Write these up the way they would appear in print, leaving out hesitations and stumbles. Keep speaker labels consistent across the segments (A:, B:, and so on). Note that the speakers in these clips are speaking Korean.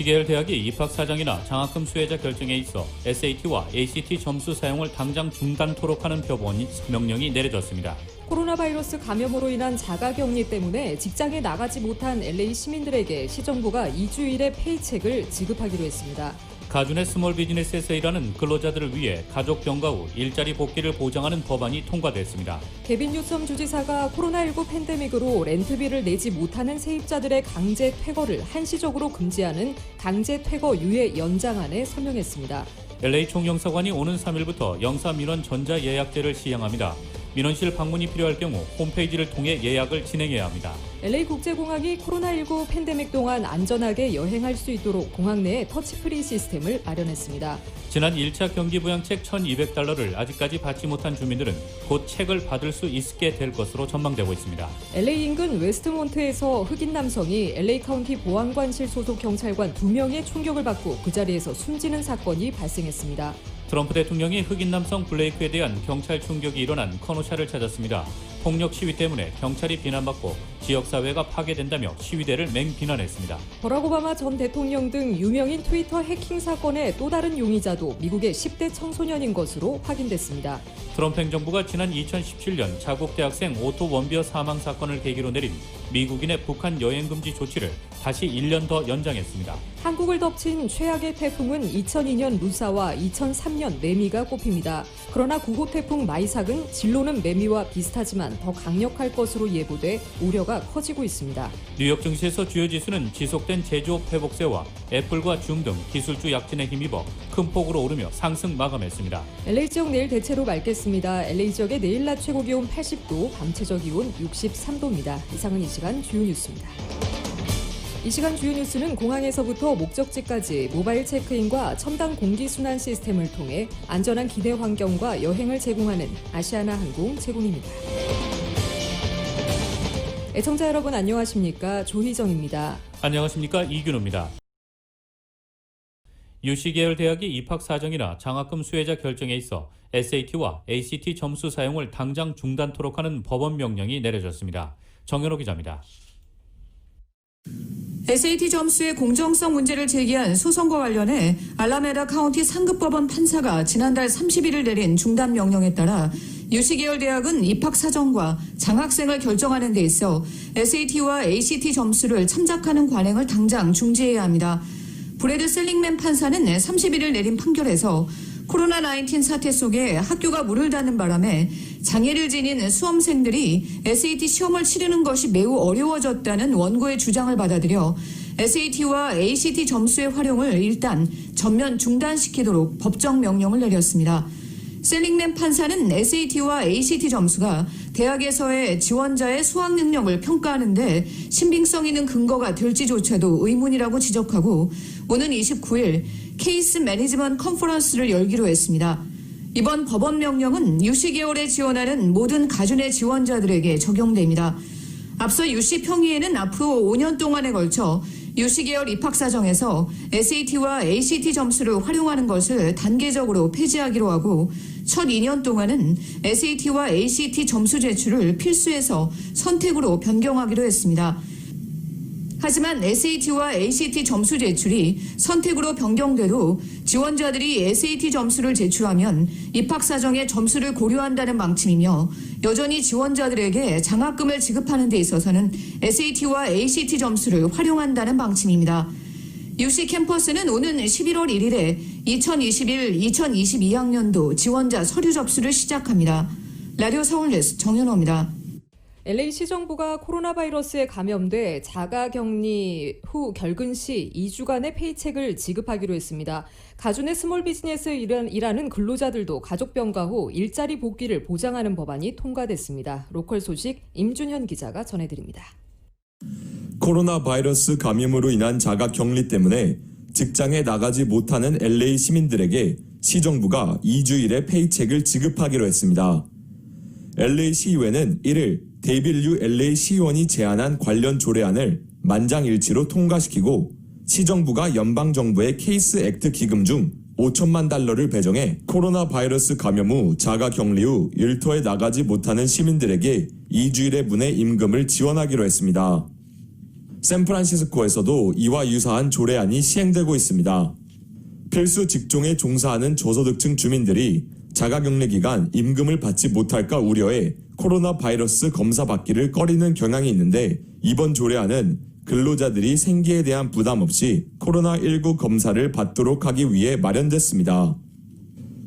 A: 유시계열 대학이 입학 사정이나 장학금 수혜자 결정에 있어 SAT와 ACT 점수 사용을 당장 중단토록 하는 명령이 내려졌습니다.
B: 코로나 바이러스 감염으로 인한 자가격리 때문에 직장에 나가지 못한 LA 시민들에게 시정부가 2주일의 페이첵을 지급하기로 했습니다.
A: 가준의 스몰 비즈니스에서 일하는 근로자들을 위해 가족 병가 후 일자리 복귀를 보장하는 법안이 통과됐습니다.
B: 개빈 뉴섬 주지사가 코로나19 팬데믹으로 렌트비를 내지 못하는 세입자들의 강제 퇴거를 한시적으로 금지하는 강제 퇴거 유예 연장안에 서명했습니다.
A: LA 총영사관이 오는 3일부터 영사민원 전자예약제를 시행합니다. 민원실 방문이 필요할 경우 홈페이지를 통해 예약을 진행해야 합니다.
B: LA국제공항이 코로나19 팬데믹 동안 안전하게 여행할 수 있도록 공항 내에 터치프리 시스템을 마련했습니다.
A: 지난 1차 경기부양책 $1,200를 아직까지 받지 못한 주민들은 곧 책을 받을 수 있게 될 것으로 전망되고 있습니다.
B: LA 인근 웨스트몬트에서 흑인 남성이 LA 카운티 보안관실 소속 경찰관 2명의 총격을 받고 그 자리에서 숨지는 사건이 발생했습니다.
A: 트럼프 대통령이 흑인 남성 블레이크에 대한 경찰 충격이 일어난 커노샤를 찾았습니다. 폭력 시위 때문에 경찰이 비난받고 지역사회가 파괴된다며 시위대를 맹비난했습니다.
B: 버락 오바마 전 대통령 등 유명인 트위터 해킹 사건의 또 다른 용의자도 미국의 10대 청소년인 것으로 확인됐습니다.
A: 트럼프 행정부가 지난 2017년 자국 대학생 오토 원비어 사망 사건을 계기로 내린 미국인의 북한 여행 금지 조치를 다시 1년 더 연장했습니다.
B: 한국을 덮친 최악의 태풍은 2002년 루사와 2003년 매미가 꼽힙니다. 그러나 9호 태풍 마이삭은 진로는 매미와 비슷하지만 더 강력할 것으로 예보돼 우려가 커지고 있습니다.
A: 뉴욕 증시에서 주요 지수는 지속된 제조업 회복세와 애플과 줌 등 기술주 약진에 힘입어 큰 폭으로 오르며 상승 마감했습니다.
B: LA 지역 내일 대체로 맑겠습니다. LA 지역의 내일 낮 최고 기온 80도, 밤 최저 기온 63도입니다. 이상은 이 시간 주요 뉴스입니다. 이 시간 주요 뉴스는 공항에서부터 목적지까지 모바일 체크인과 첨단 공기순환 시스템을 통해 안전한 기내 환경과 여행을 제공하는 아시아나 항공 제공입니다. 애청자 여러분 안녕하십니까? 조희정입니다.
A: 안녕하십니까? 이균호입니다. 유시계열 대학이 입학 사정이나 장학금 수혜자 결정에 있어 SAT와 ACT 점수 사용을 당장 중단토록 하는 법원 명령이 내려졌습니다. 정현호 기자입니다.
C: SAT 점수의 공정성 문제를 제기한 소송과 관련해 알라메다 카운티 상급법원 판사가 지난달 31일 내린 중단 명령에 따라 유시계열 대학은 입학 사정과 장학생을 결정하는 데 있어 SAT와 ACT 점수를 참작하는 관행을 당장 중지해야 합니다. 브래드 셀링맨 판사는 31일 내린 판결에서 코로나19 사태 속에 학교가 문을 닫는 바람에 장애를 지닌 수험생들이 SAT 시험을 치르는 것이 매우 어려워졌다는 원고의 주장을 받아들여 SAT와 ACT 점수의 활용을 일단 전면 중단시키도록 법정 명령을 내렸습니다. 셀링맨 판사는 SAT와 ACT 점수가 대학에서의 지원자의 수학 능력을 평가하는 데 신빙성 있는 근거가 될지조차도 의문이라고 지적하고 오는 29일 케이스 매니지먼트 컨퍼런스를 열기로 했습니다. 이번 법원 명령은 유시계열에 지원하는 모든 가준의 지원자들에게 적용됩니다. 앞서 유시 평의회는 앞으로 5년 동안에 걸쳐 유시계열 입학사정에서 SAT와 ACT 점수를 활용하는 것을 단계적으로 폐지하기로 하고 첫 2년 동안은 SAT와 ACT 점수 제출을 필수에서 선택으로 변경하기로 했습니다. 하지만 SAT와 ACT 점수 제출이 선택으로 변경돼도 지원자들이 SAT 점수를 제출하면 입학사정에 점수를 고려한다는 방침이며 여전히 지원자들에게 장학금을 지급하는 데 있어서는 SAT와 ACT 점수를 활용한다는 방침입니다. UC 캠퍼스는 오는 11월 1일에 2021-2022학년도 지원자 서류 접수를 시작합니다. 라디오 서울뉴스 정현호입니다.
B: LA 시정부가 코로나 바이러스에 감염돼 자가격리 후 결근 시 2주간의 페이첵을 지급하기로 했습니다. 가준의 스몰 비즈니스에 일하는 근로자들도 가족 병가 후 일자리 복귀를 보장하는 법안이 통과됐습니다. 로컬 소식 임준현 기자가 전해드립니다.
D: 코로나 바이러스 감염으로 인한 자가격리 때문에 직장에 나가지 못하는 LA 시민들에게 시정부가 2주일의 페이첵을 지급하기로 했습니다. LA 시의회는 1일 데이빌 류 LA 시의원이 제안한 관련 조례안을 만장일치로 통과시키고 시정부가 연방정부의 케이스 액트 기금 중 $5천만 달러를 배정해 코로나 바이러스 감염 후 자가격리 후 일터에 나가지 못하는 시민들에게 2주일의 문의 임금을 지원하기로 했습니다. 샌프란시스코에서도 이와 유사한 조례안이 시행되고 있습니다. 필수 직종에 종사하는 저소득층 주민들이 자가격리 기간 임금을 받지 못할까 우려해 코로나 바이러스 검사 받기를 꺼리는 경향이 있는데 이번 조례안은 근로자들이 생계에 대한 부담 없이 코로나19 검사를 받도록 하기 위해 마련됐습니다.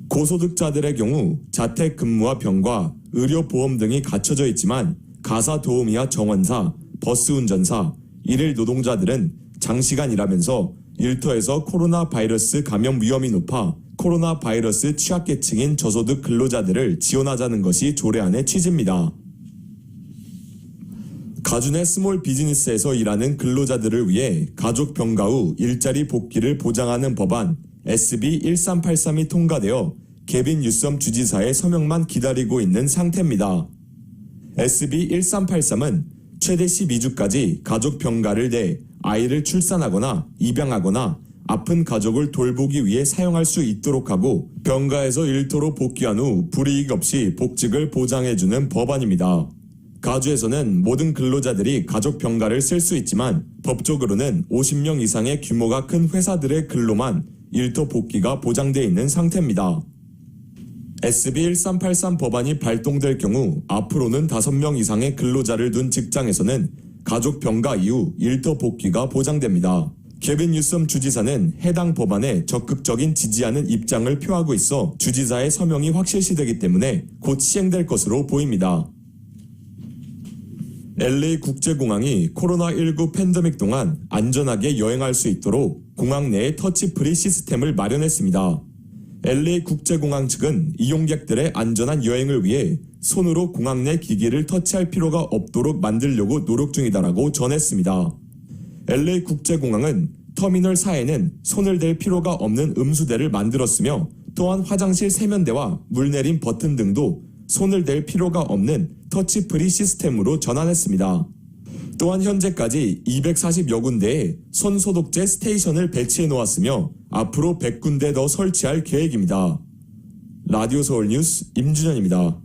D: 고소득자들의 경우 자택 근무와 병과 의료보험 등이 갖춰져 있지만 가사 도우미와 정원사, 버스 운전사, 일일 노동자들은 장시간 일하면서 일터에서 코로나 바이러스 감염 위험이 높아 코로나 바이러스 취약계층인 저소득 근로자들을 지원하자는 것이 조례안의 취지입니다. 가준의 스몰 비즈니스에서 일하는 근로자들을 위해 가족 병가 후 일자리 복귀를 보장하는 법안 SB 1383이 통과되어 개빈 뉴섬 주지사의 서명만 기다리고 있는 상태입니다. SB 1383은 최대 12주까지 가족 병가를 내 아이를 출산하거나 입양하거나 아픈 가족을 돌보기 위해 사용할 수 있도록 하고 병가에서 일터로 복귀한 후 불이익 없이 복직을 보장해주는 법안입니다. 가주에서는 모든 근로자들이 가족 병가를 쓸 수 있지만 법적으로는 50명 이상의 규모가 큰 회사들의 근로만 일터 복귀가 보장돼 있는 상태입니다. SB 1383 법안이 발동될 경우 앞으로는 5명 이상의 근로자를 둔 직장에서는 가족 병가 이후 일터 복귀가 보장됩니다. 개빈 뉴섬 주지사는 해당 법안에 적극적인 지지하는 입장을 표하고 있어 주지사의 서명이 확실시되기 때문에 곧 시행될 것으로 보입니다. LA 국제공항이 코로나19 팬데믹 동안 안전하게 여행할 수 있도록 공항 내에 터치프리 시스템을 마련했습니다. LA 국제공항 측은 이용객들의 안전한 여행을 위해 손으로 공항 내 기기를 터치할 필요가 없도록 만들려고 노력 중이다라고 전했습니다. LA 국제공항은 터미널 4에는 손을 댈 필요가 없는 음수대를 만들었으며 또한 화장실 세면대와 물 내림 버튼 등도 손을 댈 필요가 없는 터치프리 시스템으로 전환했습니다. 또한 현재까지 240여 군데에 손소독제 스테이션을 배치해 놓았으며 앞으로 100군데 더 설치할 계획입니다. 라디오 서울 뉴스 임준현입니다.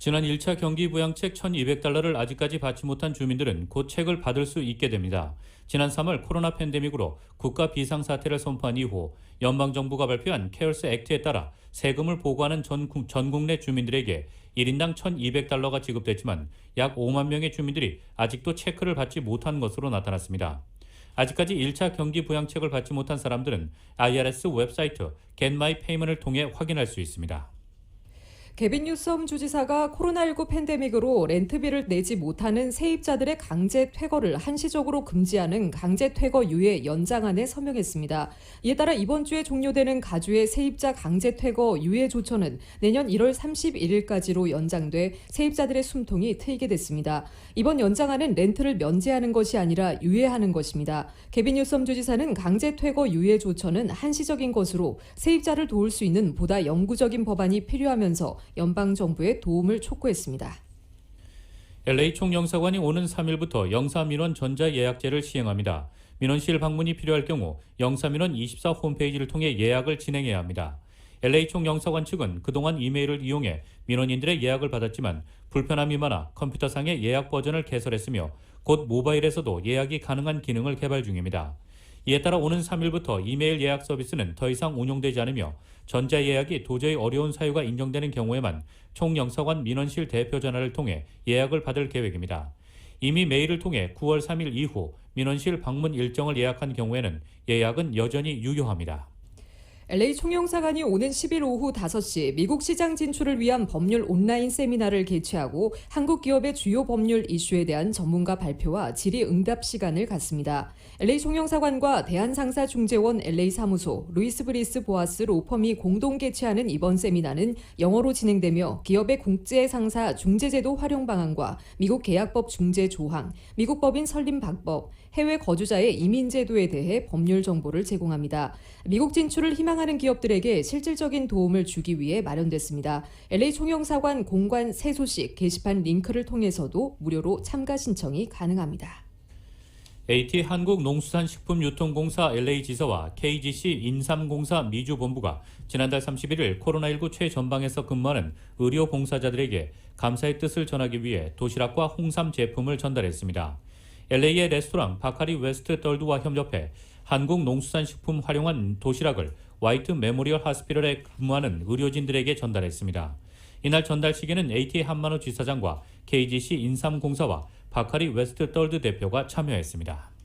A: 지난 1차 경기 부양책 1,200달러를 아직까지 받지 못한 주민들은 곧 책을 받을 수 있게 됩니다. 지난 3월 코로나 팬데믹으로 국가 비상사태를 선포한 이후 연방정부가 발표한 케어스 액트에 따라 세금을 보고하는 전 국내 주민들에게 1인당 1,200달러가 지급됐지만 약 5만 명의 주민들이 아직도 체크를 받지 못한 것으로 나타났습니다. 아직까지 1차 경기 부양책을 받지 못한 사람들은 IRS 웹사이트 Get My Payment을 통해 확인할 수 있습니다.
B: 개빈 뉴섬 주지사가 코로나19 팬데믹으로 렌트비를 내지 못하는 세입자들의 강제 퇴거를 한시적으로 금지하는 강제 퇴거 유예 연장안에 서명했습니다. 이에 따라 이번 주에 종료되는 가주의 세입자 강제 퇴거 유예 조처는 내년 1월 31일까지로 연장돼 세입자들의 숨통이 트이게 됐습니다. 이번 연장안은 렌트를 면제하는 것이 아니라 유예하는 것입니다. 개빈 뉴섬 주지사는 강제 퇴거 유예 조처는 한시적인 것으로 세입자를 도울 수 있는 보다 영구적인 법안이 필요하면서 연방정부의 도움을 촉구했습니다.
A: LA 총영사관이 오는 3일부터 영사민원 전자예약제를 시행합니다. 민원실 방문이 필요할 경우 영사민원 24 홈페이지를 통해 예약을 진행해야 합니다. LA 총영사관 측은 그동안 이메일을 이용해 민원인들의 예약을 받았지만 불편함이 많아 컴퓨터상의 예약 버전을 개설했으며 곧 모바일에서도 예약이 가능한 기능을 개발 중입니다. 이에 따라 오는 3일부터 이메일 예약 서비스는 더 이상 운용되지 않으며 전자예약이 도저히 어려운 사유가 인정되는 경우에만 총영사관 민원실 대표 전화를 통해 예약을 받을 계획입니다. 이미 메일을 통해 9월 3일 이후 민원실 방문 일정을 예약한 경우에는 예약은 여전히 유효합니다.
B: LA 총영사관이 오는 10일 오후 5시 미국 시장 진출을 위한 법률 온라인 세미나를 개최하고 한국 기업의 주요 법률 이슈에 대한 전문가 발표와 질의응답 시간을 갖습니다. LA 총영사관과 대한상사중재원 LA 사무소, 루이스 브리스 보아스 로펌이 공동 개최하는 이번 세미나는 영어로 진행되며 기업의 국제상사 중재제도 활용 방안과 미국 계약법 중재 조항, 미국 법인 설립 방법, 해외 거주자의 이민제도에 대해 법률 정보를 제공합니다. 미국 진출을 희망하는 기업들에게 실질적인 도움을 주기 위해 마련됐습니다. LA 총영사관 공관 새 소식 게시판 링크를 통해서도 무료로 참가 신청이 가능합니다.
A: AT 한국농수산식품유통공사 LA지사와 KGC 인삼공사 미주본부가 지난달 31일 코로나19 최전방에서 근무하는 의료봉사자들에게 감사의 뜻을 전하기 위해 도시락과 홍삼 제품을 전달했습니다. LA의 레스토랑 바카리 웨스트 떨드와 협력해 한국 농수산식품 활용한 도시락을 화이트 메모리얼 하스피럴에 근무하는 의료진들에게 전달했습니다. 이날 전달식에는 ATA 한만호 지사장과 KGC 인삼공사와 바카리 웨스트 떨드 대표가 참여했습니다.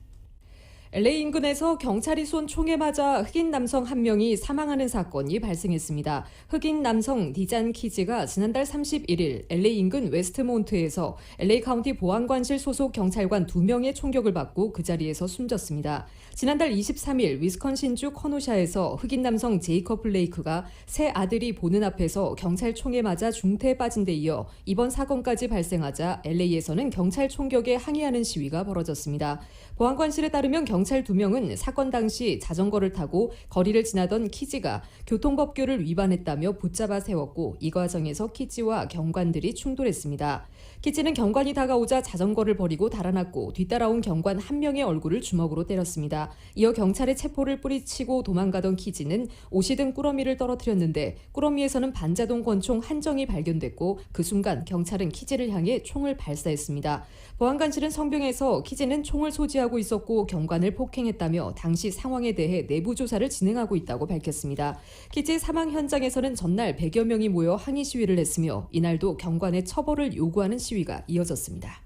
B: LA 인근에서 경찰이 쏜 총에 맞아 흑인 남성 한 명이 사망하는 사건이 발생했습니다. 흑인 남성 디잔 키즈가 지난달 31일 LA 인근 웨스트몬트에서 LA 카운티 보안관실 소속 경찰관 2명의 총격을 받고 그 자리에서 숨졌습니다. 지난달 23일 위스콘신주 커노샤에서 흑인 남성 제이커 블레이크가 새 아들이 보는 앞에서 경찰 총에 맞아 중태에 빠진 데 이어 이번 사건까지 발생하자 LA에서는 경찰 총격에 항의하는 시위가 벌어졌습니다. 보안관실에 따르면 경찰 2명은 사건 당시 자전거를 타고 거리를 지나던 키즈가 교통법규를 위반했다며 붙잡아 세웠고 이 과정에서 키즈와 경관들이 충돌했습니다. 키즈는 경관이 다가오자 자전거를 버리고 달아났고 뒤따라온 경관 한 명의 얼굴을 주먹으로 때렸습니다. 이어 경찰의 체포를 뿌리치고 도망가던 키즈는 옷이 든 꾸러미를 떨어뜨렸는데 꾸러미에서는 반자동 권총 한 정이 발견됐고 그 순간 경찰은 키즈를 향해 총을 발사했습니다. 보안관실은 성명에서 키즈는 총을 소지하고 있었고 경관을 폭행했다며 당시 상황에 대해 내부 조사를 진행하고 있다고 밝혔습니다. 키즈의 사망 현장에서는 전날 100여 명이 모여 항의 시위를 했으며 이날도 경관의 처벌을 요구하는 시위가 이어졌습니다.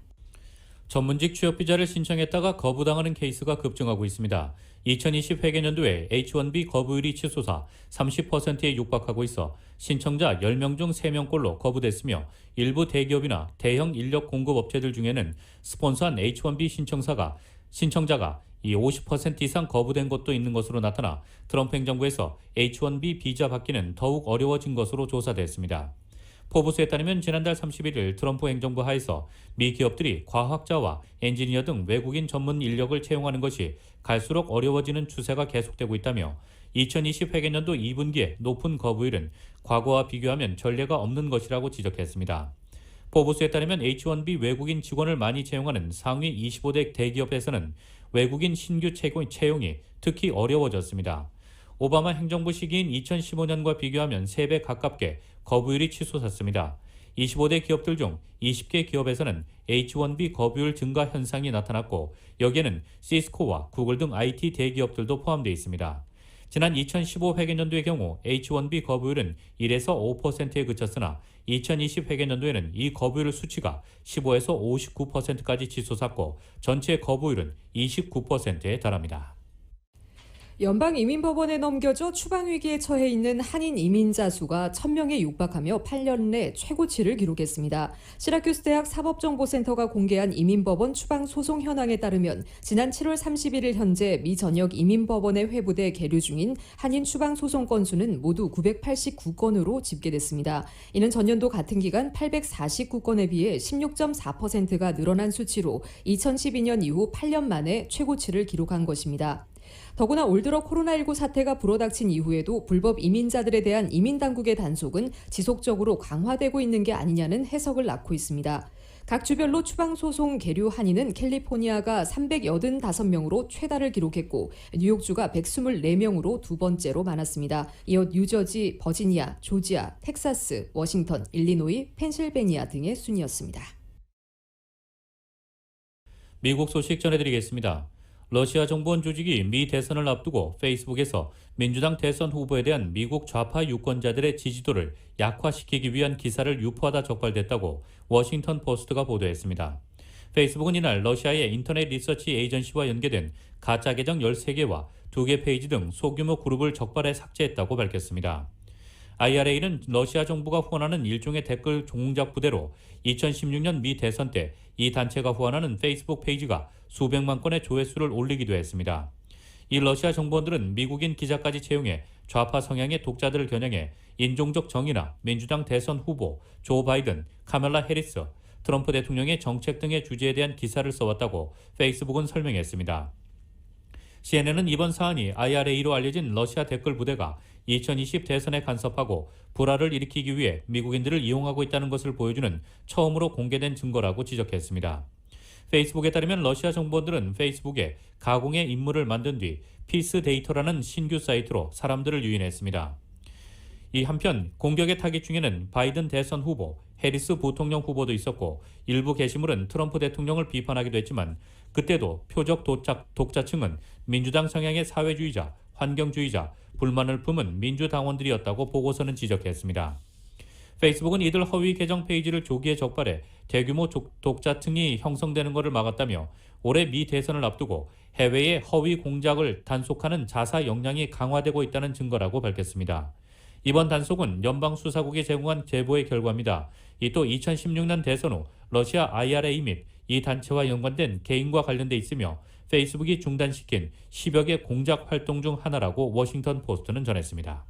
A: 전문직 취업 비자를 신청했다가 거부당하는 케이스가 급증하고 있습니다. 2020 회계년도에 H-1B 거부율이 치솟아 30%에 육박하고 있어 신청자 10명 중 3명꼴로 거부됐으며 일부 대기업이나 대형 인력 공급 업체들 중에는 스폰서한 H-1B 신청자가 이 50% 이상 거부된 것도 있는 것으로 나타나 트럼프 행정부에서 H-1B 비자 받기는 더욱 어려워진 것으로 조사됐습니다. 포브스에 따르면 지난달 31일 트럼프 행정부 하에서 미 기업들이 과학자와 엔지니어 등 외국인 전문 인력을 채용하는 것이 갈수록 어려워지는 추세가 계속되고 있다며 2020 회계년도 2분기에 높은 거부율은 과거와 비교하면 전례가 없는 것이라고 지적했습니다. 포브스에 따르면 H-1B 외국인 직원을 많이 채용하는 상위 25대 대기업에서는 외국인 신규 채용이 특히 어려워졌습니다. 오바마 행정부 시기인 2015년과 비교하면 3배 가깝게 거부율이 치솟았습니다. 25대 기업들 중 20개 기업에서는 H-1B 거부율 증가 현상이 나타났고 여기에는 시스코와 구글 등 IT 대기업들도 포함되어 있습니다. 지난 2015 회계년도의 경우 H-1B 거부율은 1에서 5%에 그쳤으나 2020 회계년도에는 이 거부율 수치가 15에서 59%까지 치솟았고 전체 거부율은 29%에 달합니다.
B: 연방이민법원에 넘겨져 추방위기에 처해 있는 한인 이민자 수가 1000명에 육박하며 8년 내 최고치를 기록했습니다. 시라큐스 대학 사법정보센터가 공개한 이민법원 추방 소송 현황에 따르면 지난 7월 31일 현재 미 전역 이민법원에 회부돼 계류 중인 한인 추방 소송 건수는 모두 989건으로 집계됐습니다. 이는 전년도 같은 기간 849건에 비해 16.4%가 늘어난 수치로 2012년 이후 8년 만에 최고치를 기록한 것입니다. 더구나 올 들어 코로나19 사태가 불어닥친 이후에도 불법 이민자들에 대한 이민당국의 단속은 지속적으로 강화되고 있는 게 아니냐는 해석을 낳고 있습니다. 각 주별로 추방소송 계류 한인은 캘리포니아가 385명으로 최다를 기록했고 뉴욕주가 124명으로 두 번째로 많았습니다. 이어 뉴저지, 버지니아, 조지아, 텍사스, 워싱턴, 일리노이, 펜실베니아 등의 순이었습니다.
A: 미국 소식 전해드리겠습니다. 러시아 정보원 조직이 미 대선을 앞두고 페이스북에서 민주당 대선 후보에 대한 미국 좌파 유권자들의 지지도를 약화시키기 위한 기사를 유포하다 적발됐다고 워싱턴 포스트가 보도했습니다. 페이스북은 이날 러시아의 인터넷 리서치 에이전시와 연계된 가짜 계정 13개와 2개 페이지 등 소규모 그룹을 적발해 삭제했다고 밝혔습니다. IRA는 러시아 정부가 후원하는 일종의 댓글 종작 부대로 2016년 미 대선 때 이 단체가 후원하는 페이스북 페이지가 수백만 건의 조회수를 올리기도 했습니다. 이 러시아 정보원들은 미국인 기자까지 채용해 좌파 성향의 독자들을 겨냥해 인종적 정의나 민주당 대선 후보, 조 바이든, 카멜라 해리스, 트럼프 대통령의 정책 등의 주제에 대한 기사를 써왔다고 페이스북은 설명했습니다. CNN은 이번 사안이 IRA로 알려진 러시아 댓글 부대가 2020 대선에 간섭하고 불화를 일으키기 위해 미국인들을 이용하고 있다는 것을 보여주는 처음으로 공개된 증거라고 지적했습니다. 페이스북에 따르면 러시아 정보원들은 페이스북에 가공의 인물을 만든 뒤 피스 데이터라는 신규 사이트로 사람들을 유인했습니다. 이 한편 공격의 타깃 중에는 바이든 대선 후보, 해리스 부통령 후보도 있었고 일부 게시물은 트럼프 대통령을 비판하기도 했지만 그때도 표적 독자층은 민주당 성향의 사회주의자, 환경주의자, 불만을 품은 민주당원들이었다고 보고서는 지적했습니다. 페이스북은 이들 허위 계정 페이지를 조기에 적발해 대규모 독자층이 형성되는 것을 막았다며 올해 미 대선을 앞두고 해외의 허위 공작을 단속하는 자사 역량이 강화되고 있다는 증거라고 밝혔습니다. 이번 단속은 연방수사국이 제공한 제보의 결과입니다. 이 또 2016년 대선 후 러시아 IRA 및 이 단체와 연관된 개인과 관련돼 있으며 페이스북이 중단시킨 10여 개 공작 활동 중 하나라고 워싱턴 포스트는 전했습니다.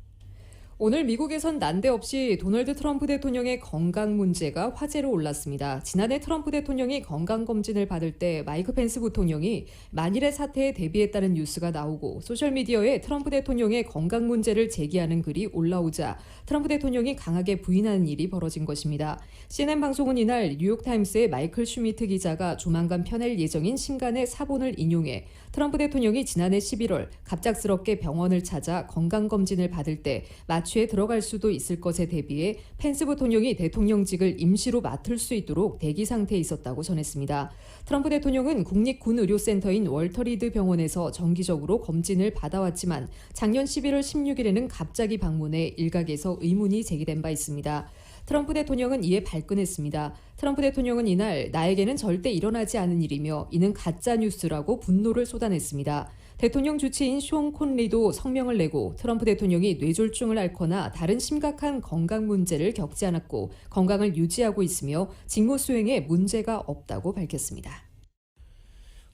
B: 오늘 미국에선 난데없이 도널드 트럼프 대통령의 건강 문제가 화제로 올랐습니다. 지난해 트럼프 대통령이 건강검진을 받을 때 마이크 펜스 부통령이 만일의 사태에 대비했다는 뉴스가 나오고 소셜미디어에 트럼프 대통령의 건강 문제를 제기하는 글이 올라오자 트럼프 대통령이 강하게 부인하는 일이 벌어진 것입니다. CNN 방송은 이날 뉴욕타임스의 마이클 슈미트 기자가 조만간 펴낼 예정인 신간의 사본을 인용해 트럼프 대통령이 지난해 11월 갑작스럽게 병원을 찾아 건강검진을 받을 때 마취에 들어갈 수도 있을 것에 대비해 펜스 부통령이 대통령직을 임시로 맡을 수 있도록 대기 상태에 있었다고 전했습니다. 트럼프 대통령은 국립군의료센터인 월터 리드 병원에서 정기적으로 검진을 받아왔지만 작년 11월 16일에는 갑자기 방문해 일각에서 의문이 제기된 바 있습니다. 트럼프 대통령은 이에 발끈했습니다. 트럼프 대통령은 이날 나에게는 절대 일어나지 않은 일이며 이는 가짜뉴스라고 분노를 쏟아냈습니다. 대통령 주치인 쇼 콘리도 성명을 내고 트럼프 대통령이 뇌졸중을 앓거나 다른 심각한 건강 문제를 겪지 않았고 건강을 유지하고 있으며 직무 수행에 문제가 없다고 밝혔습니다.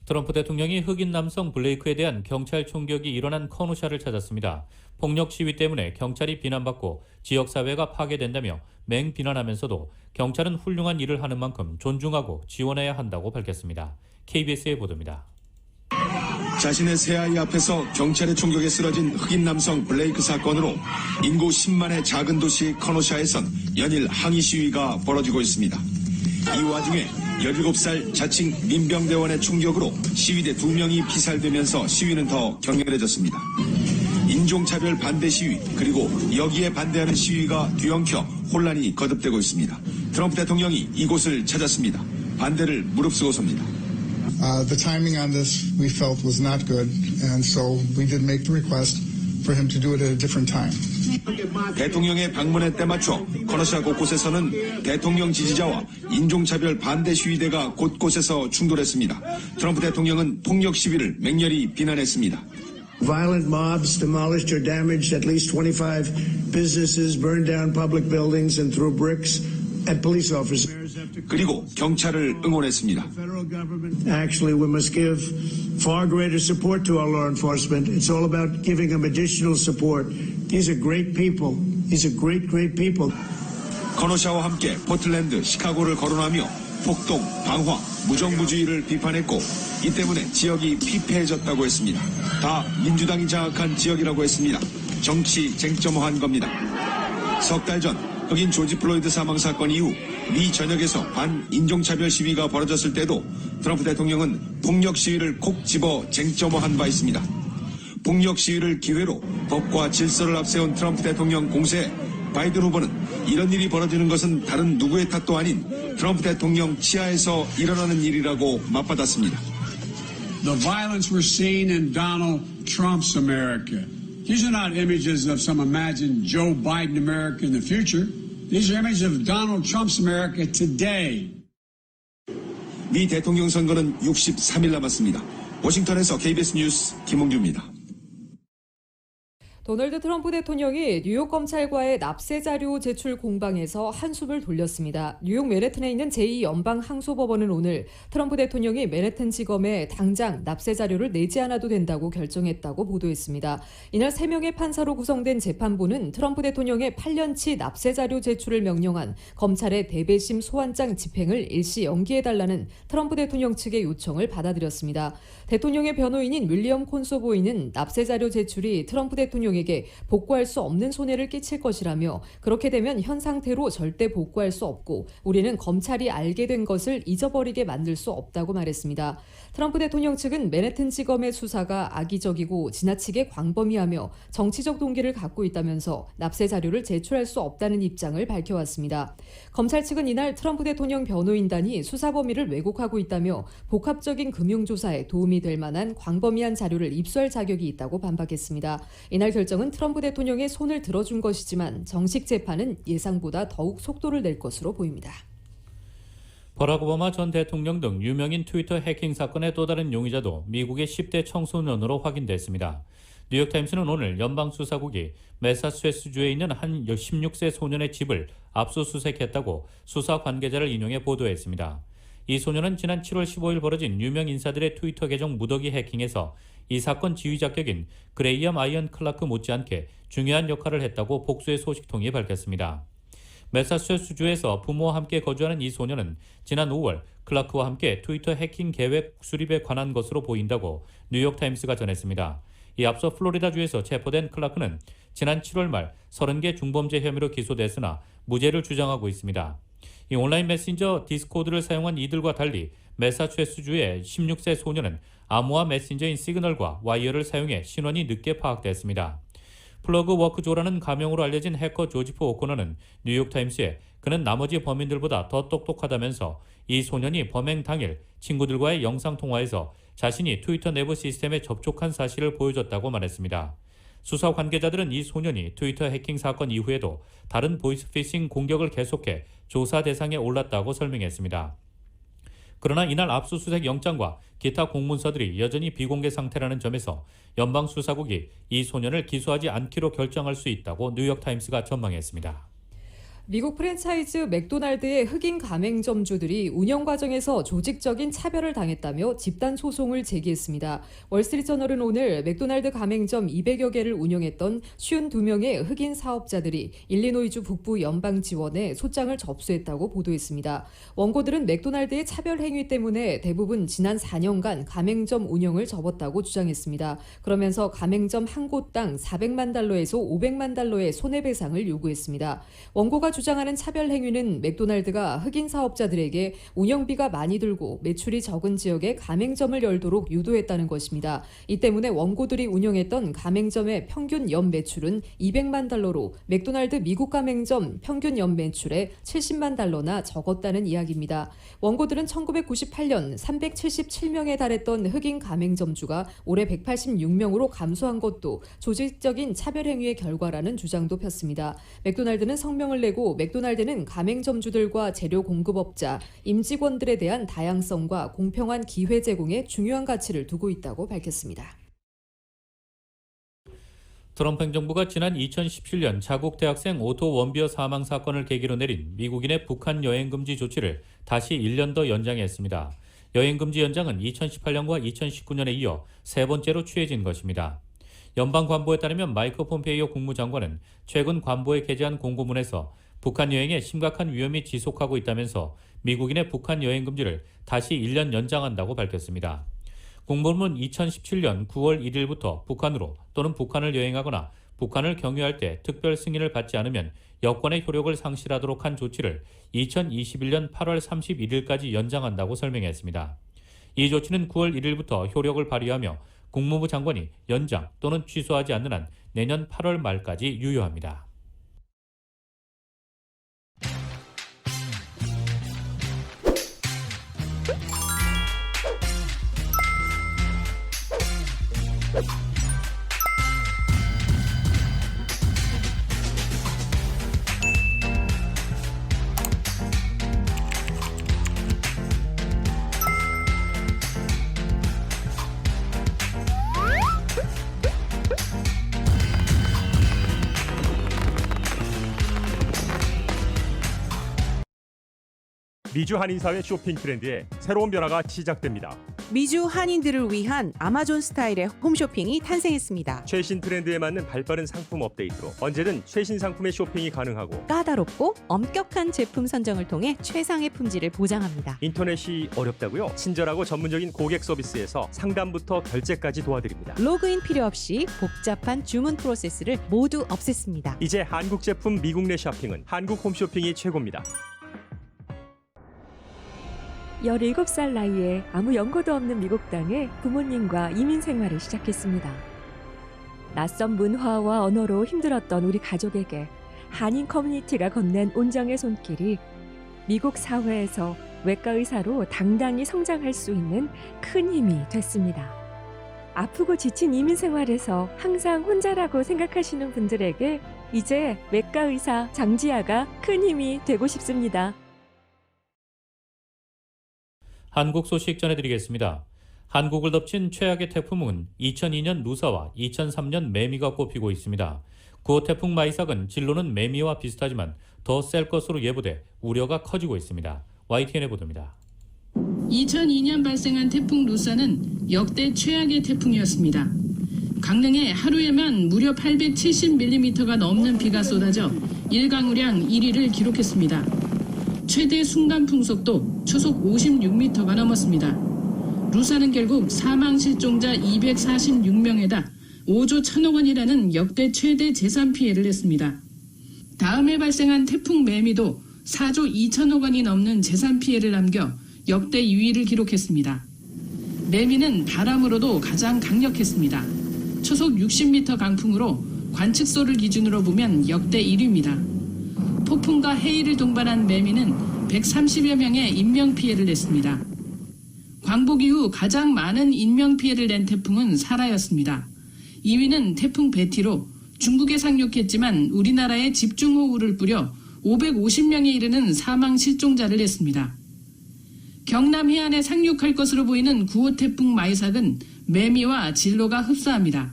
A: 트럼프 대통령이 흑인 남성 블레이크에 대한 경찰 총격이 일어난 커누샤를 찾았습니다. 폭력 시위 때문에 경찰이 비난받고 지역사회가 파괴된다며 맹비난하면서도 경찰은 훌륭한 일을 하는 만큼 존중하고 지원해야 한다고 밝혔습니다. KBS의 보도입니다.
E: 자신의 새아이 앞에서 경찰의 총격에 쓰러진 흑인 남성 블레이크 사건으로 인구 10만의 작은 도시 커노샤에선 연일 항의 시위가 벌어지고 있습니다. 이 와중에 17살 자칭 민병대원의 총격으로 시위대 2명이 피살되면서 시위는 더 격렬해졌습니다. 인종차별 반대 시위 그리고 여기에 반대하는 시위가 뒤엉켜 혼란이 거듭되고 있습니다. 트럼프 대통령이 이곳을 찾았습니다. 반대를 무릅쓰고섭니다.
F: The timing on this we felt was not good, and so we did make the request for him to do it at a different time.
E: 대통령의 방문에 때맞춰 커너샤 곳곳에서는 대통령 지지자와 인종차별 반대 시위대가 곳곳에서 충돌했습니다. 트럼프 대통령은 폭력 시위를 맹렬히 비난했습니다.
G: Violent mobs demolished or damaged at least 25 businesses, burned down public buildings and threw bricks at police officers.
E: 그리고 경찰을 응원했습니다.
G: Actually, we must give far greater support to our law enforcement. It's all about giving them additional support. These are great people. These are great people.
E: 커노샤와 함께 포틀랜드, 시카고를 거론하며 폭동, 방화, 무정부주의를 비판했고 이 때문에 지역이 피폐해졌다고 했습니다. 다 민주당이 장악한 지역이라고 했습니다. 정치 쟁점화한 겁니다. 석 달 전 흑인 조지 플로이드 사망 사건 이후 미 전역에서 반인종차별 시위가 벌어졌을 때도 트럼프 대통령은 폭력 시위를 콕 집어 쟁점화한 바 있습니다. 폭력 시위를 기회로 법과 질서를 앞세운 트럼프 대통령 공세에 바이든 후보는 이런 일이 벌어지는 것은 다른 누구의 탓도 아닌 트럼프 대통령 치하에서 일어나는 일이라고 맞받았습니다.
H: The violence we're seeing in Donald Trump's America. These are not images of some imagined Joe Biden America in the future. These are images of Donald Trump's America today.
E: 미 대통령 선거는 63일 남았습니다. 워싱턴에서 KBS 뉴스 김홍규입니다.
B: 도널드 트럼프 대통령이 뉴욕 검찰과의 납세 자료 제출 공방에서 한숨을 돌렸습니다. 뉴욕 맨해튼에 있는 제2연방항소법원은 오늘 트럼프 대통령이 맨해튼 지검에 당장 납세 자료를 내지 않아도 된다고 결정했다고 보도했습니다. 이날 3명의 판사로 구성된 재판부는 트럼프 대통령의 8년치 납세 자료 제출을 명령한 검찰의 대배심 소환장 집행을 일시 연기해달라는 트럼프 대통령 측의 요청을 받아들였습니다. 대통령의 변호인인 윌리엄 콘소보이는 납세 자료 제출이 트럼프 대통령의 대통령에게 복구할 수 없는 손해를 끼칠 것이라며 그렇게 되면 현 상태로 절대 복구할 수 없고 우리는 검찰이 알게 된 것을 잊어버리게 만들 수 없다고 말했습니다. 트럼프 대통령 측은 맨해튼지검의 수사가 악의적이고 지나치게 광범위하며 정치적 동기를 갖고 있다면서 납세 자료를 제출할 수 없다는 입장을 밝혀왔습니다. 검찰 측은 이날 트럼프 대통령 변호인단이 수사 범위를 왜곡하고 있다며 복합적인 금융조사에 도움이 될 만한 광범위한 자료를 입수할 자격이 있다고 반박했습니다. 이날 결정은 트럼프 대통령의 손을 들어준 것이지만 정식 재판은 예상보다 더욱 속도를 낼 것으로 보입니다.
A: 버락 오바마 전 대통령 등 유명인 트위터 해킹 사건의 또 다른 용의자도 미국의 10대 청소년으로 확인됐습니다. 뉴욕타임스는 오늘 연방수사국이 매사추세츠주에 있는 한 16세 소년의 집을 압수수색했다고 수사 관계자를 인용해 보도했습니다. 이 소년은 지난 7월 15일 벌어진 유명 인사들의 트위터 계정 무더기 해킹에서 이 사건 지휘 자격인 그레이엄 아이언 클라크 못지않게 중요한 역할을 했다고 복수의 소식통이 밝혔습니다. 매사추세츠주에서 부모와 함께 거주하는 이 소년은 지난 5월 클라크와 함께 트위터 해킹 계획 수립에 관한 것으로 보인다고 뉴욕타임스가 전했습니다. 이 앞서 플로리다주에서 체포된 클라크는 지난 7월 말 30개 중범죄 혐의로 기소됐으나 무죄를 주장하고 있습니다. 이 온라인 메신저 디스코드를 사용한 이들과 달리 매사추세츠주의 16세 소년은 암호화 메신저인 시그널과 와이어를 사용해 신원이 늦게 파악됐습니다. 플러그 워크조라는 가명으로 알려진 해커 조지프 오코너는 뉴욕타임스에 그는 나머지 범인들보다 더 똑똑하다면서 이 소년이 범행 당일 친구들과의 영상통화에서 자신이 트위터 내부 시스템에 접촉한 사실을 보여줬다고 말했습니다. 수사 관계자들은 이 소년이 트위터 해킹 사건 이후에도 다른 보이스피싱 공격을 계속해 조사 대상에 올랐다고 설명했습니다. 그러나 이날 압수수색 영장과 기타 공문서들이 여전히 비공개 상태라는 점에서 연방수사국이 이 소년을 기소하지 않기로 결정할 수 있다고 뉴욕타임스가 전망했습니다.
B: 미국 프랜차이즈 맥도날드의 흑인 가맹점주들이 운영 과정에서 조직적인 차별을 당했다며 집단 소송을 제기했습니다. 월스트리트저널은 오늘 맥도날드 가맹점 200여 개를 운영했던 52명의 흑인 사업자들이 일리노이주 북부 연방지원에 소장을 접수했다고 보도했습니다. 원고들은 맥도날드의 차별 행위 때문에 대부분 지난 4년간 가맹점 운영을 접었다고 주장했습니다. 그러면서 가맹점 한 곳당 400만 달러에서 500만 달러의 손해배상을 요구했습니다. 원고가 주장하는 차별 행위는 맥도날드가 흑인 사업자들에게 운영비가 많이 들고 매출이 적은 지역에 가맹점을 열도록 유도했다는 것입니다. 이 때문에 원고들이 운영했던 가맹점의 평균 연 매출은 200만 달러로 맥도날드 미국 가맹점 평균 연 매출의 70만 달러나 적었다는 이야기입니다. 원고들은 1998년 377명에 달했던 흑인 가맹점주가 올해 186명으로 감소한 것도 조직적인 차별 행위의 결과라는 주장도 폈습니다. 맥도날드는 성명을 내고 맥도날드는 가맹점주들과 재료 공급업자, 임직원들에 대한 다양성과 공평한 기회 제공에 중요한 가치를 두고 있다고 밝혔습니다.
A: 트럼프 행정부가 지난 2017년 자국 대학생 오토 원비어 사망 사건을 계기로 내린 미국인의 북한 여행 금지 조치를 다시 1년 더 연장했습니다. 여행 금지 연장은 2018년과 2019년에 이어 세 번째로 취해진 것입니다. 연방 관보에 따르면 마이크 폼페이오 국무장관은 최근 관보에 게재한 공고문에서 북한 여행에 심각한 위험이 지속하고 있다면서 미국인의 북한 여행 금지를 다시 1년 연장한다고 밝혔습니다. 공보문은 2017년 9월 1일부터 북한으로 또는 북한을 여행하거나 북한을 경유할 때 특별 승인을 받지 않으면 여권의 효력을 상실하도록 한 조치를 2021년 8월 31일까지 연장한다고 설명했습니다. 이 조치는 9월 1일부터 효력을 발휘하며 국무부 장관이 연장 또는 취소하지 않는 한 내년 8월 말까지 유효합니다.
I: 미주 한인사회 쇼핑 트렌드에 새로운 변화가 시작됩니다. 미주 한인들을 위한 아마존 스타일의 홈쇼핑이 탄생했습니다.
J: 최신 트렌드에 맞는 발빠른 상품 업데이트로 언제든 최신 상품의 쇼핑이 가능하고
I: 까다롭고 엄격한 제품 선정을 통해 최상의 품질을 보장합니다.
J: 인터넷이 어렵다고요? 친절하고 전문적인 고객 서비스에서 상담부터 결제까지 도와드립니다.
I: 로그인 필요 없이 복잡한 주문 프로세스를 모두 없앴습니다.
J: 이제 한국 제품 미국 내 쇼핑은 한국 홈쇼핑이 최고입니다.
K: 17살 나이에 아무 연고도 없는 미국 땅에 부모님과 이민 생활을 시작했습니다. 낯선 문화와 언어로 힘들었던 우리 가족에게 한인 커뮤니티가 건넨 온정의 손길이 미국 사회에서 외과 의사로 당당히 성장할 수 있는 큰 힘이 됐습니다. 아프고 지친 이민 생활에서 항상 혼자라고 생각하시는 분들에게 이제 외과 의사 장지아가 큰 힘이 되고 싶습니다.
A: 한국 소식 전해드리겠습니다. 한국을 덮친 최악의 태풍은 2002년 루사와 2003년 매미가 꼽히고 있습니다. 9호 태풍 마이삭은 진로는 매미와 비슷하지만 더 셀 것으로 예보돼 우려가 커지고 있습니다. YTN의 보도입니다.
L: 2002년 발생한 태풍 루사는 역대 최악의 태풍이었습니다. 강릉에 하루에만 무려 870mm가 넘는 비가 쏟아져 일강우량 1위를 기록했습니다. 최대 순간 풍속도 초속 56m가 넘었습니다. 루사는 결국 사망 실종자 246명에다 5조 1,000억 원이라는 역대 최대 재산 피해를 냈습니다. 다음에 발생한 태풍 매미도 4조 2,000억 원이 넘는 재산 피해를 남겨 역대 2위를 기록했습니다. 매미는 바람으로도 가장 강력했습니다. 초속 60m 강풍으로 관측소를 기준으로 보면 역대 1위입니다. 폭풍과 해일을 동반한 매미는 130여 명의 인명피해를 냈습니다. 광복 이후 가장 많은 인명피해를 낸 태풍은 사라였습니다. 2위는 태풍 베티로 중국에 상륙했지만 우리나라에 집중호우를 뿌려 550명에 이르는 사망 실종자를 냈습니다. 경남 해안에 상륙할 것으로 보이는 9호 태풍 마이삭은 매미와 진로가 흡사합니다.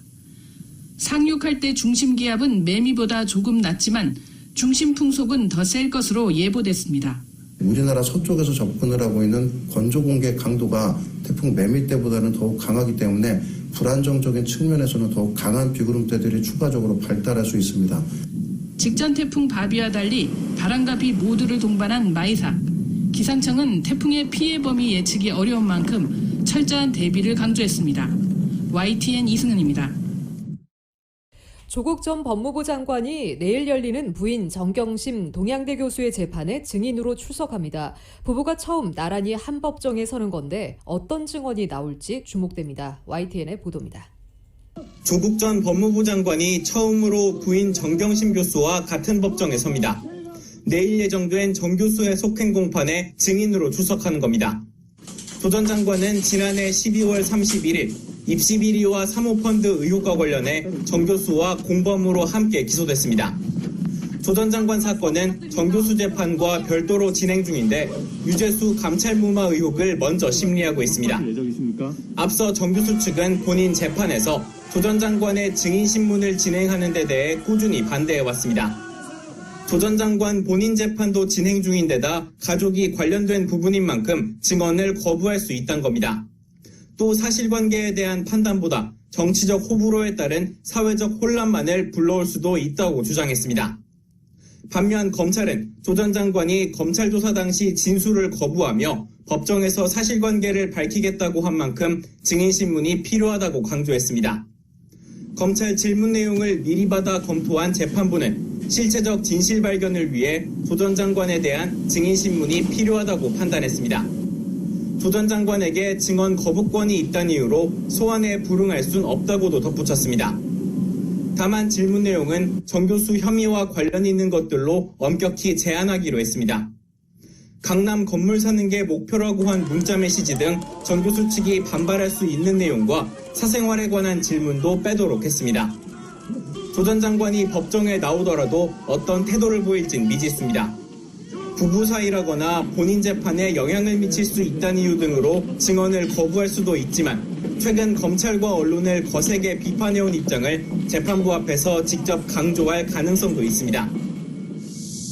L: 상륙할 때 중심 기압은 매미보다 조금 낮지만 중심 풍속은 더 셀 것으로 예보됐습니다.
M: 우리나라 서쪽에서 접근을 하고 있는 건조 공기의 강도가 태풍 매미 때보다는 더욱 강하기 때문에 불안정적인 측면에서는 더욱 강한 비구름대들이 추가적으로 발달할 수 있습니다.
L: 직전 태풍 바비와 달리 바람과 비 모두를 동반한 마이삭. 기상청은 태풍의 피해 범위 예측이 어려운 만큼 철저한 대비를 강조했습니다. YTN 이승은입니다.
B: 조국 전 법무부 장관이 내일 열리는 부인 정경심 동양대 교수의 재판에 증인으로 출석합니다. 부부가 처음 나란히 한 법정에 서는 건데 어떤 증언이 나올지 주목됩니다. YTN의 보도입니다.
N: 조국 전 법무부 장관이 처음으로 부인 정경심 교수와 같은 법정에 섭니다. 내일 예정된 정 교수의 속행 공판에 증인으로 출석하는 겁니다. 조 전 장관은 지난해 12월 31일 입시 비리와 사모펀드 의혹과 관련해 정 교수와 공범으로 함께 기소됐습니다. 조 전 장관 사건은 정 교수 재판과 별도로 진행 중인데 유재수 감찰무마 의혹을 먼저 심리하고 있습니다. 앞서 정 교수 측은 본인 재판에서 조 전 장관의 증인 신문을 진행하는 데 대해 꾸준히 반대해왔습니다. 조 전 장관 본인 재판도 진행 중인데다 가족이 관련된 부분인 만큼 증언을 거부할 수 있다는 겁니다. 또 사실관계에 대한 판단보다 정치적 호불호에 따른 사회적 혼란만을 불러올 수도 있다고 주장했습니다. 반면 검찰은 조 전 장관이 검찰 조사 당시 진술을 거부하며 법정에서 사실관계를 밝히겠다고 한 만큼 증인신문이 필요하다고 강조했습니다. 검찰 질문 내용을 미리 받아 검토한 재판부는 실체적 진실 발견을 위해 조 전 장관에 대한 증인신문이 필요하다고 판단했습니다. 조 전 장관에게 증언 거부권이 있다는 이유로 소환에 불응할 순 없다고도 덧붙였습니다. 다만 질문 내용은 정 교수 혐의와 관련 있는 것들로 엄격히 제한하기로 했습니다. 강남 건물 사는 게 목표라고 한 문자 메시지 등 정 교수 측이 반발할 수 있는 내용과 사생활에 관한 질문도 빼도록 했습니다. 조 전 장관이 법정에 나오더라도 어떤 태도를 보일진 미지수입니다. 부부 사이라거나 본인 재판에 영향을 미칠 수 있다는 이유 등으로 증언을 거부할 수도 있지만 최근 검찰과 언론을 거세게 비판해온 입장을 재판부 앞에서 직접 강조할 가능성도 있습니다.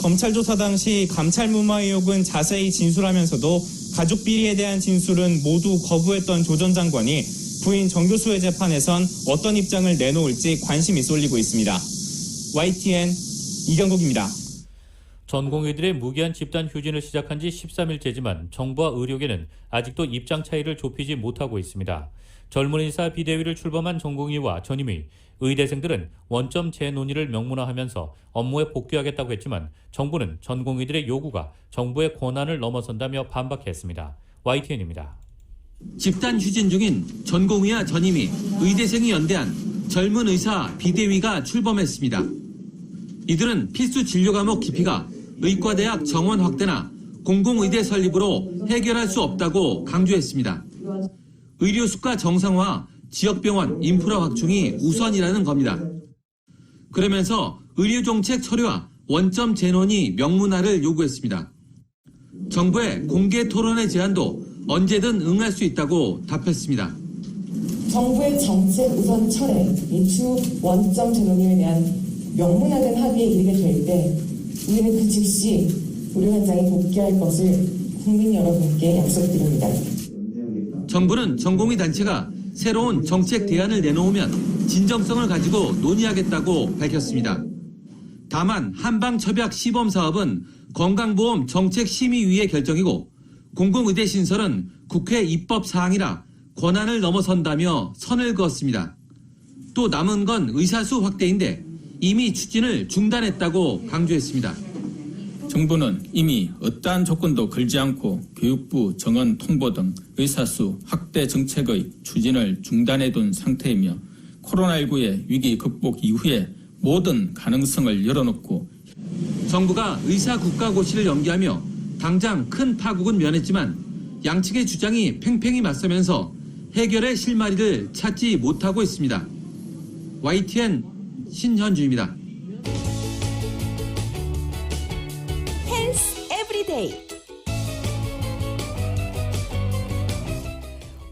O: 검찰 조사 당시 감찰 무마 의혹은 자세히 진술하면서도
N: 가족 비리에 대한 진술은 모두 거부했던 조 전 장관이 부인 정 교수의 재판에선 어떤 입장을 내놓을지 관심이 쏠리고 있습니다. YTN 이경국입니다.
A: 전공의들의 무기한 집단 휴진을 시작한 지 13일째지만 정부와 의료계는 아직도 입장 차이를 좁히지 못하고 있습니다. 젊은 의사 비대위를 출범한 전공의와 전임의, 의대생들은 원점 재논의를 명문화하면서 업무에 복귀하겠다고 했지만 정부는 전공의들의 요구가 정부의 권한을 넘어선다며 반박했습니다. YTN입니다.
O: 집단 휴진 중인 전공의와 전임의, 의대생이 연대한 젊은 의사 비대위가 출범했습니다. 이들은 필수 진료 과목 기피가 의과대학 정원 확대나 공공의대 설립으로 해결할 수 없다고 강조했습니다. 의료 수가 정상화, 지역병원 인프라 확충이 우선이라는 겁니다. 그러면서 의료정책 철회와 원점 재논의 명문화를 요구했습니다. 정부의 공개 토론의 제안도 언제든 응할 수 있다고 답했습니다.
P: 정부의 정책 우선 철회, 이추 원점 재논의에 대한 명문화된 합의에 이르게 될 때 우리는 그 즉시 의료 현장에 복귀할 것을 국민 여러분께 약속드립니다.
O: 정부는 전공의 단체가 새로운 정책 대안을 내놓으면 진정성을 가지고 논의하겠다고 밝혔습니다. 다만 한방첩약 시범 사업은 건강보험 정책심의위의 결정이고 공공의대 신설은 국회 입법 사항이라 권한을 넘어선다며 선을 그었습니다. 또 남은 건 의사수 확대인데 이미 추진을 중단했다고 강조했습니다.
Q: 정부는 이미 어떠한 조건도 걸지 않고 교육부 정원 통보 등 의사수 확대 정책의 추진을 중단해둔 상태이며 코로나19의 위기 극복 이후에 모든 가능성을 열어놓고
O: 정부가 의사 국가고시를 연기하며 당장 큰 파국은 면했지만 양측의 주장이 팽팽히 맞서면서 해결의 실마리를 찾지 못하고 있습니다. YTN 신현주입니다.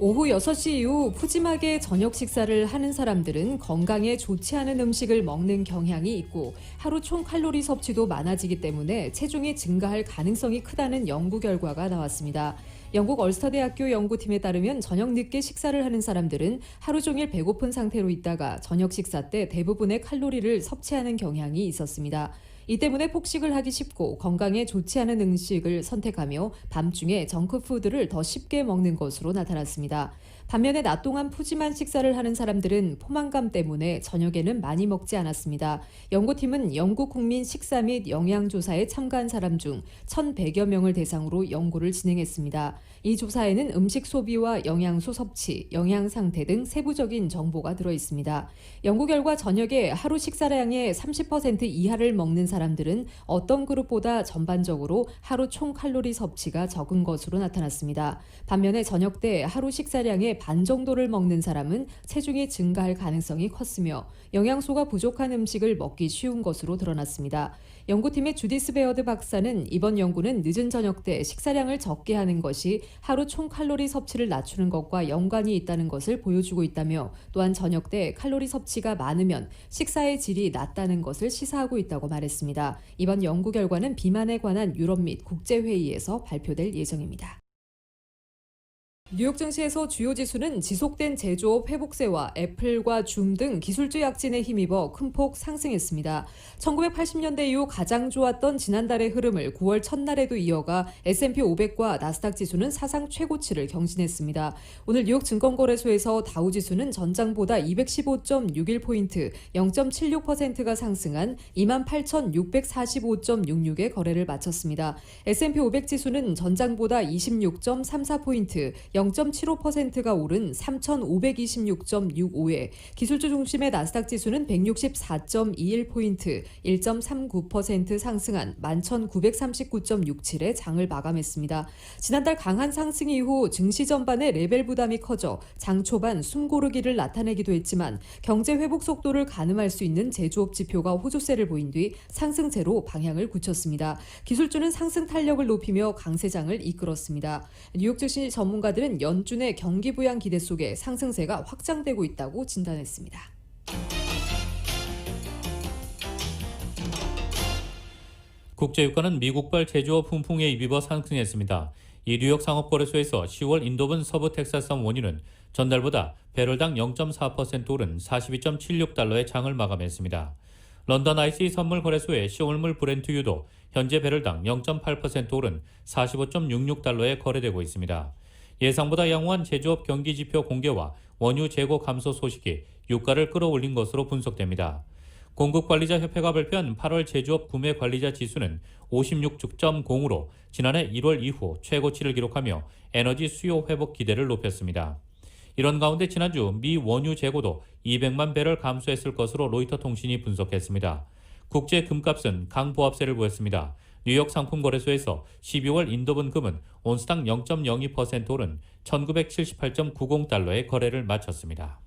B: 오후 6시 이후 푸짐하게 저녁 식사를 하는 사람들은 건강에 좋지 않은 음식을 먹는 경향이 있고 하루 총 칼로리 섭취도 많아지기 때문에 체중이 증가할 가능성이 크다는 연구 결과가 나왔습니다. 영국 얼스터대학교 연구팀에 따르면 저녁 늦게 식사를 하는 사람들은 하루 종일 배고픈 상태로 있다가 저녁 식사 때 대부분의 칼로리를 섭취하는 경향이 있었습니다. 이 때문에 폭식을 하기 쉽고 건강에 좋지 않은 음식을 선택하며 밤중에 정크푸드를 더 쉽게 먹는 것으로 나타났습니다. 반면에 낮 동안 푸짐한 식사를 하는 사람들은 포만감 때문에 저녁에는 많이 먹지 않았습니다. 연구팀은 영국 국민 식사 및 영양조사에 참가한 사람 중 1,100여 명을 대상으로 연구를 진행했습니다. 이 조사에는 음식 소비와 영양소 섭취, 영양 상태 등 세부적인 정보가 들어 있습니다. 연구 결과 저녁에 하루 식사량의 30% 이하를 먹는 사람들은 어떤 그룹보다 전반적으로 하루 총 칼로리 섭취가 적은 것으로 나타났습니다. 반면에 저녁 때 하루 식사량의 반 정도를 먹는 사람은 체중이 증가할 가능성이 컸으며 영양소가 부족한 음식을 먹기 쉬운 것으로 드러났습니다. 연구팀의 주디스 베어드 박사는 이번 연구는 늦은 저녁 때 식사량을 적게 하는 것이 하루 총 칼로리 섭취를 낮추는 것과 연관이 있다는 것을 보여주고 있다며 또한 저녁 때 칼로리 섭취가 많으면 식사의 질이 낮다는 것을 시사하고 있다고 말했습니다. 이번 연구 결과는 비만에 관한 유럽 및 국제회의에서 발표될 예정입니다. 뉴욕 증시에서 주요 지수는 지속된 제조업 회복세와 애플과 줌 등 기술주 약진에 힘입어 큰 폭 상승했습니다. 1980년대 이후 가장 좋았던 지난달의 흐름을 9월 첫날에도 이어가 S&P 500과 나스닥 지수는 사상 최고치를 경신했습니다. 오늘 뉴욕 증권거래소에서 다우 지수는 전장보다 215.61포인트, 0.76%가 상승한 28,645.66의 거래를 마쳤습니다. S&P 500 지수는 전장보다 26.34포인트, 0.75%가 오른 3,526.65에 기술주 중심의 나스닥 지수는 164.21포인트, 1.39% 상승한 11,939.67에 장을 마감했습니다. 지난달 강한 상승 이후 증시 전반의 레벨 부담이 커져 장 초반 숨고르기를 나타내기도 했지만 경제 회복 속도를 가늠할 수 있는 제조업 지표가 호조세를 보인 뒤 상승세로 방향을 굳혔습니다. 기술주는 상승 탄력을 높이며 강세장을 이끌었습니다. 뉴욕 증시 전문가들은 연준의 경기 부양 기대 속에 상승세가 확장되고 있다고 진단했습니다. 국제유가는 미국발 제조업 훈풍에 입입어 상승했습니다.
A: 이 뉴욕 상업거래소에서 10월 인도분 서부 텍사스산 원유는 전날보다 배럴당 0.4% 오른 42.76달러의 장을 마감했습니다. 런던 ICE 선물거래소의 시올물 브렌트유도 현재 배럴당 0.8% 오른 45.66달러에 거래되고 있습니다. 예상보다 양호한 제조업 경기지표 공개와 원유 재고 감소 소식이 유가를 끌어올린 것으로 분석됩니다. 공급관리자협회가 발표한 8월 제조업 구매관리자 지수는 56.0으로 지난해 1월 이후 최고치를 기록하며 에너지 수요 회복 기대를 높였습니다. 이런 가운데 지난주 미 원유 재고도 200만 배럴 감소했을 것으로 로이터 통신이 분석했습니다. 국제 금값은 강보합세를 보였습니다. 뉴욕 상품거래소에서 12월 인도분 금은 온스당 0.02% 오른 1978.90달러에 거래를 마쳤습니다.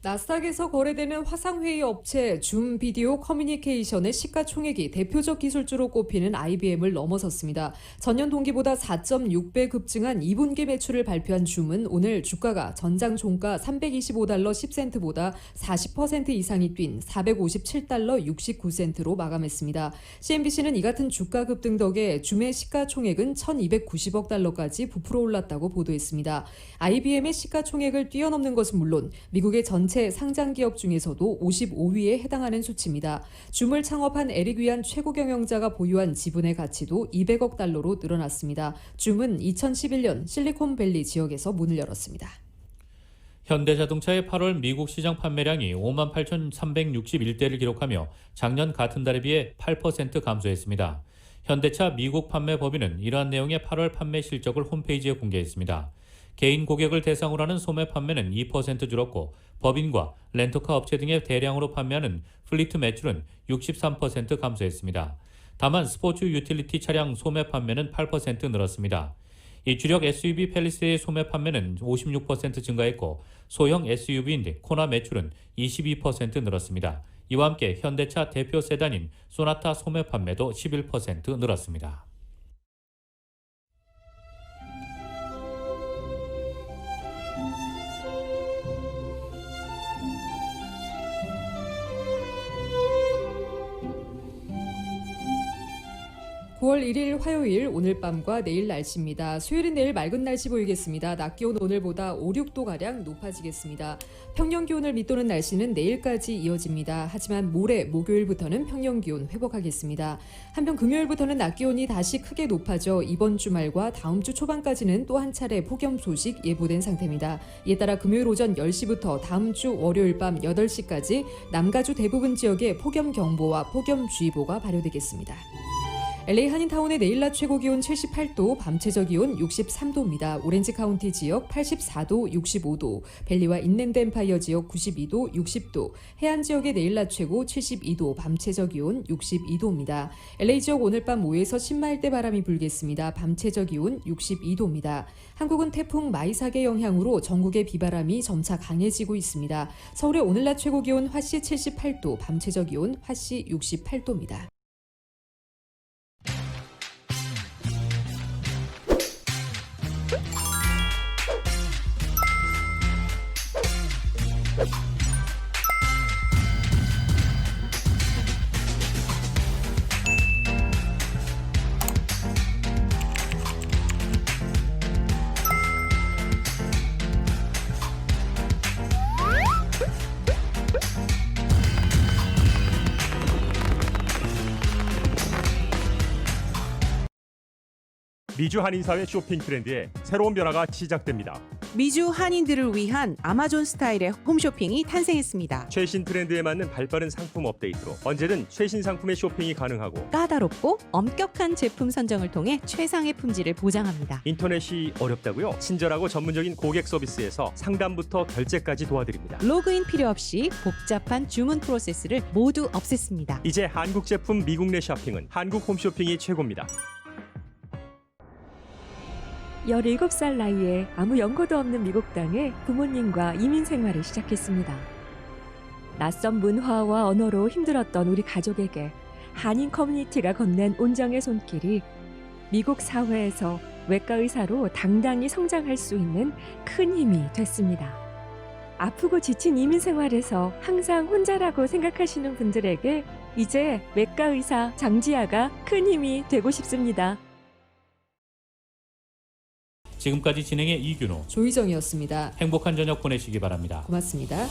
B: 나스닥에서 거래되는 화상회의 업체 줌 비디오 커뮤니케이션의 시가총액이 대표적 기술주로 꼽히는 IBM을 넘어섰습니다. 전년 동기보다 4.6배 급증한 2분기 매출을 발표한 줌은 오늘 주가가 전장 종가 325달러 10센트보다 40% 이상이 뛴 457달러 69센트로 마감했습니다. CNBC는 이 같은 주가 급등 덕에 줌의 시가총액은 1290억 달러까지 부풀어 올랐다고 보도했습니다. IBM의 시가총액을 뛰어넘는 것은 물론 미국의 전체 상장 기업 중에서도 55위에 해당하는 수치입니다. 줌을 창업한 에릭 위안 최고 경영자가 보유한 지분의 가치도 200억 달러로 늘어났습니다. 줌은 2011년 실리콘밸리 지역에서 문을 열었습니다.
A: 현대자동차의 8월 미국 시장 판매량이 58,361대를 기록하며 작년 같은 달에 비해 8% 감소했습니다. 현대차 미국 판매 법인은 이러한 내용의 8월 판매 실적을 홈페이지에 공개했습니다. 개인 고객을 대상으로 하는 소매 판매는 2% 줄었고 법인과 렌터카 업체 등의 대량으로 판매하는 플리트 매출은 63% 감소했습니다. 다만 스포츠 유틸리티 차량 소매 판매는 8% 늘었습니다. 이 주력 SUV 팰리세이드의 소매 판매는 56% 증가했고 소형 SUV인 코나 매출은 22% 늘었습니다. 이와 함께 현대차 대표 세단인 소나타 소매 판매도 11% 늘었습니다.
B: (9월 1일) 화요일 오늘 밤과 내일 날씨입니다. 수요일은 내일 맑은 날씨 보이겠습니다. 낮 기온 오늘보다 5, 6도가량 높아지겠습니다. 평년 기온을 밑도는 날씨는 내일까지 이어집니다. 하지만 모레 목요일부터는 평년 기온 회복하겠습니다. 한편 금요일부터는 낮 기온이 다시 크게 높아져 이번 주말과 다음 주 초반까지는 또 한 차례 폭염 소식 예보된 상태입니다. 이에 따라 금요일 오전 10시부터 다음 주 월요일 밤 8시까지 남가주 대부분 지역에 폭염 경보와 폭염주의보가 발효되겠습니다. LA 한인타운의 내일 낮 최고 기온 78도, 밤 최저 기온 63도입니다. 오렌지 카운티 지역 84도, 65도, 벨리와 인랜드 엠파이어 지역 92도, 60도, 해안 지역의 내일 낮 최고 72도, 밤 최저 기온 62도입니다. LA 지역 오늘 밤 5에서 10마일대 바람이 불겠습니다. 밤 최저 기온 62도입니다. 한국은 태풍 마이삭의 영향으로 전국의 비바람이 점차 강해지고 있습니다. 서울의 오늘 낮 최고 기온 화씨 78도, 밤 최저 기온 화씨 68도입니다.
J: 미주 한인사회 쇼핑 트렌드에 새로운 변화가 시작됩니다.
I: 미주 한인들을 위한 아마존 스타일의 홈쇼핑이 탄생했습니다.
J: 최신 트렌드에 맞는 발빠른 상품 업데이트로 언제든 최신 상품의 쇼핑이 가능하고
I: 까다롭고 엄격한 제품 선정을 통해 최상의 품질을 보장합니다.
J: 인터넷이 어렵다고요? 친절하고 전문적인 고객 서비스에서 상담부터 결제까지 도와드립니다.
I: 로그인 필요 없이 복잡한 주문 프로세스를 모두 없앴습니다.
J: 이제 한국 제품 미국 내 쇼핑은 한국 홈쇼핑이 최고입니다.
K: 17살 나이에 아무 연고도 없는 미국 땅에 부모님과 이민 생활을 시작했습니다. 낯선 문화와 언어로 힘들었던 우리 가족에게 한인 커뮤니티가 건넨 온정의 손길이 미국 사회에서 외과 의사로 당당히 성장할 수 있는 큰 힘이 됐습니다. 아프고 지친 이민 생활에서 항상 혼자라고 생각하시는 분들에게 이제 외과 의사 장지아가 큰 힘이 되고 싶습니다.
A: 지금까지 진행의 이균호,
B: 조희정이었습니다.
A: 행복한 저녁 보내시기 바랍니다.
B: 고맙습니다.